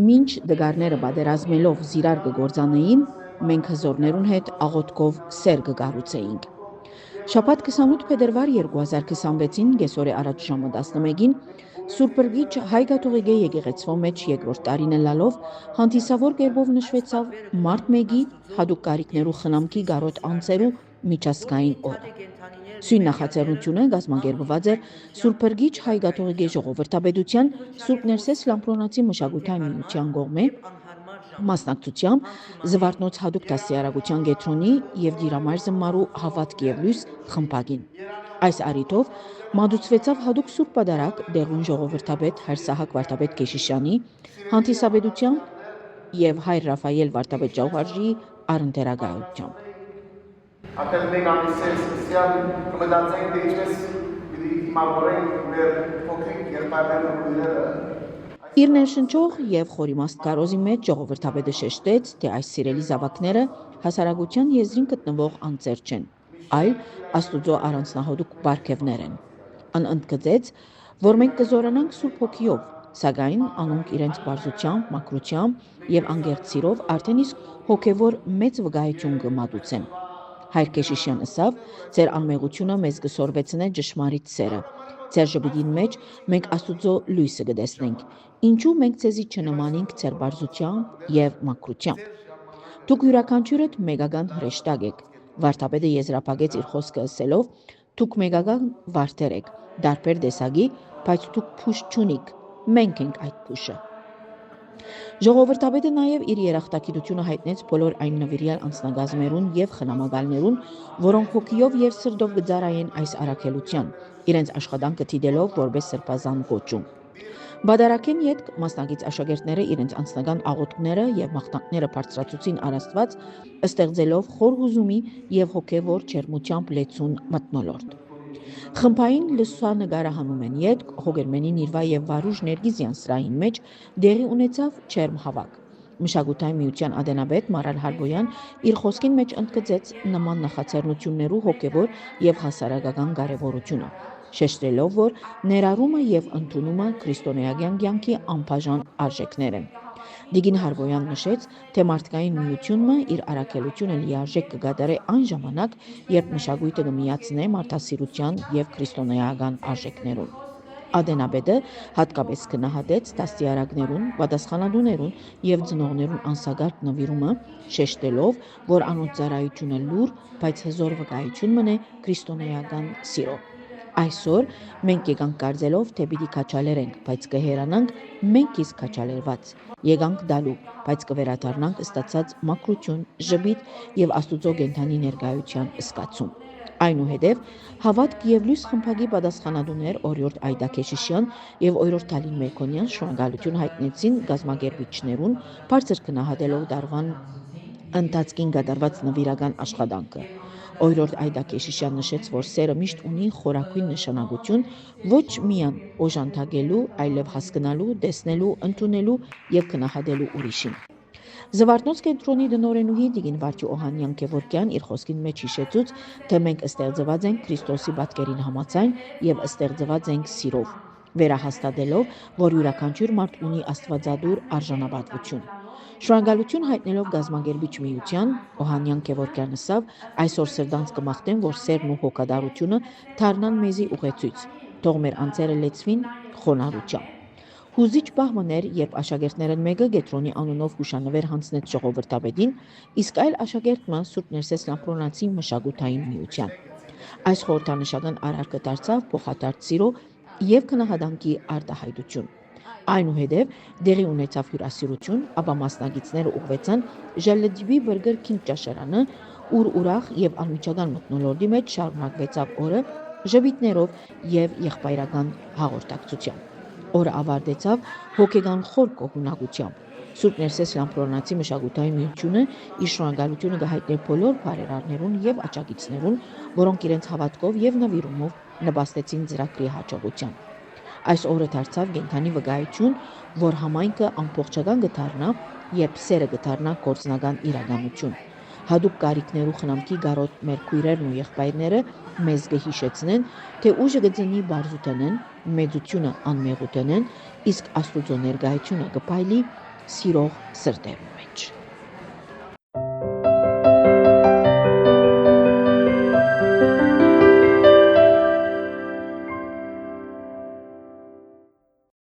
Մինչ դգարները բادرազմելով զիրար կգործանեին, մենք հզորներուն հետ աղոտկով սեր կգառուցեինք։ Շաբաթ 28 փետրվար 2026-ին գեսօրե առաջ ժամը 11-ին Սուրբրգիչ Հայ Կաթողիկե եկեղեցվո մեջ երկրորդ տարին լալով հանդիսավոր կերպով նշվեցավ մարտ 1-ի հadouk կարիքներու խնամքի գարոտ անցերու միջազգային օրը։ Սույն նախաձեռնությունը կազմակերպված էր Սուրբրգիչ Հայ Կաթողիկե ժողովրդապետության Սուրբ Ներսես Լամփրոնացի մշակութային միության կողմէ մասնակցությամբ Զվարթնոց հadouk դաստիարակության կեդրոնի եւ Դիրամայր զմարու հավատք եւ լույս խմբագին։ Այս առիթով մատուցվեցավ հadouk Սուրբ Պատարագ Դեղուն ժողովրդապետ Հայր Սահակ Վարդապետ Կեշիշյանի հանդիսապետությամբ եւ Հայր Ռաֆայել Վարդապետ Ջավհարժիի առընտերագայությամբ։ Ապել մեկ ամիսից սիան կմտածենք թե ինչպես պիտի դիմավորենք մեր փոքրիկ երբայրները։ Իր ներշնչող եւ խորիմաստ կարոզի մեջ ժողովրդապետը շեշտեց, թե այս սիրելի զավակները հասարակության եզրին գտնվող անձեր չեն, այլ Աստուծո առանձնահատուկ բարգևներ են։ Ընդգծեց, որ մենք կզորանանք Սուրբ Հոգիով, սակայն անոնք իրենց բարձրությամբ, մաքրությամբ եւ անգերտ սիրով արդեն իսկ հոգեվոր մեծ վկայություն կմատուցեն։ Հայր Կեշիշյան ըսավ, ձեր անմեղությունը մեզ կսորվեցնե ճշմարիտ սերը։ Ձեր ժպիտին մեջ մենք Աստուծո լույսը կտեսնենք։ Ինչու մենք ձեզի չնմանենք ձեր բարձրությամբ եւ մաքրությամբ։ Դուք յուրաքանչյուրդ մեգական հրեշտակ եք։ Վարդապետը եզրափակեց իր խոսքը ասելով. Դուք մեգական վարդեր եք, դարբեր տեսակի, բայց դուք փուշ չունիք։ Մենք ենք այդ փուշը։ Ժողովրդապետը նաև իր երախտագիտությունը հայտնեց բոլոր այն նվիրյալ անձնագազմերուն եւ խնամակալներուն, որոնք հոգիով եւ սրտով կծառայեն այս առաքելության, իրենց աշխատանքը դիտելով որպես սրբազան կոչում։ Բադարակեն յետք մասնակից աշակերտները իրենց անձնական աղոթքները եւ մաղթանքները բարձրացուցին առ Աստված, ստեղծելով խոր հուզումի եւ հոգեվոր ջերմությամբ լեցուն մթնոլորտ։ Խմբային լուսանկարահանում են յետք Հոգերմենի Նիրվա եւ Վարուժ Ներգիզյան սրահին մեջ դեղի ունեցավ չերմ հավաք։ Մշակութային միության ադենաբեդ Մարալ Հարբոյան իր խոսքին մեջ ընդգծեց նման նախաձեռնություններու հոգեվոր եւ հասարակական կարեւորությունը, շեշտելով, որ ներառումը եւ ընդունումը քրիստոնեական կյանքի անբաժան արժեքներ են։ Դիգին Հարբոյան նշեց, թե մարդկային միությունը իր առաքելությունը լիարժեք կգադարե այն ժամանակ, երբ մշակույթը կմիացնե մարդասիրության եւ քրիստոնեական արժեքներուն։ Ադենաբեդը հատկապես գնահատեց դաստիարակներուն, պատասխանատուներուն եւ ծնողներուն անսագարտ նվիրումը, շեշտելով, որ անոնց ծառայությունը լուր, բայց հզոր վկայություն մնե քրիստոնեական սիրո։ Այսօր մենք եկանք կարծելով, թե պիտի քաչալերենք, բայց կհերանանք մենք իսկ քաչալերված։ Եկանք դալու, բայց կվերադառնանք ստացած մաքրություն, ժպիտ եւ Աստուծո կենդանի ներկայության զգացում։ Այնուհետև հավատք եւ լույս խմբակի պատասխանատուներ Օրիորդ Այդա Քեշիշյան եւ Օրիորդ Թալին Մեկոնյան շնորհակալություն հայտնեցին գազམ་ակերպիչներուն, բարձր գնահատելով դարվան ընթացքին կատարված նվիրական աշխատանքը։ Օրիորդ Այդա Քեշիշյան նշեց, որ սերը միշտ ունի խորագույն նշանակություն ոչ միայն օժանդակելու, այլև հասկանալու, տեսնելու, ընդունելու եւ գնահատելու ուրիշին։ Զվարթնոց կենտրոնի դնորենուհի Տիգին Վարդի Օհանյան Գևորգյան իր խոսքին մեջ հիշեցուց, թե մենք ստեղծված ենք Քրիստոսի պատկերին համաձայն եւ ստեղծված ենք սիրով, վերահաստատելով, որ յուրաքանչյուր մարդ ունի աստվածադուր արժանապատվություն։ Շնորհակալություն հայտնելով գազམ་ակերպիչ միության, Օհանյան Գևորգյան ասավ, այսօր սրտանց կմաղթեն, որ սերն ու հոգադարությունը դառնան մեզի ուղեցույց, թող մեր անձերը լեցվին խոնարհությամբ։ Հուզիչ պահմներ, երբ աշակերտներն մեկը Գետրոնի անունով հուշանվեր հանձնեց ժողովրդապետին, իսկ այլ աշակերտը Սուրբ Ներսես Լամփրոնացի մշակութային միության։ Այս խորհրդանշական արարքը դարձավ փոխադարձ սիրո եւ գնահատանքի արտահայտություն։ Այնուհետև դեղի ունեցավ հյուրասիրություն, ապա մասնակիցները ուղղվեցան Ժալլեդիբի բրգեր քինչ ճաշարանը, ուր ուրախ եւ անմիջական մթնոլորտի մեջ շարունակվեցավ օրը ժպիտներով եւ եղբայրական հաղորդակցությամբ։ Օրը ավարտեցավ հոգեգան խոր կողունակությամբ։ Սուրբ Ներսես Լամփրոնացի մշակութային միությունը իր շնորհակալությունը կհայտներ բոլոր բարերարներուն եւ աջակիցներուն, որոնք իրենց հավատքով եւ նվիրումով նպաստեցին ծրագրի հաջողության։ Այս օրը դարձավ կենդանի վկայություն, որ համայնքը ամբողջական կդառնա, երբ սերը կդառնա գործնական իրականություն։ Հadoop կարիքներու խնամքի գարոտ մեր քույրերն ու եղբայրները մեզ կհիշեցնեն, թե ուժը գծնի բարձուտենեն, մեծությունը անմեղուտենեն, իսկ Աստուծո ներկայությունը կփայլի սիրող սրտերու մեջ։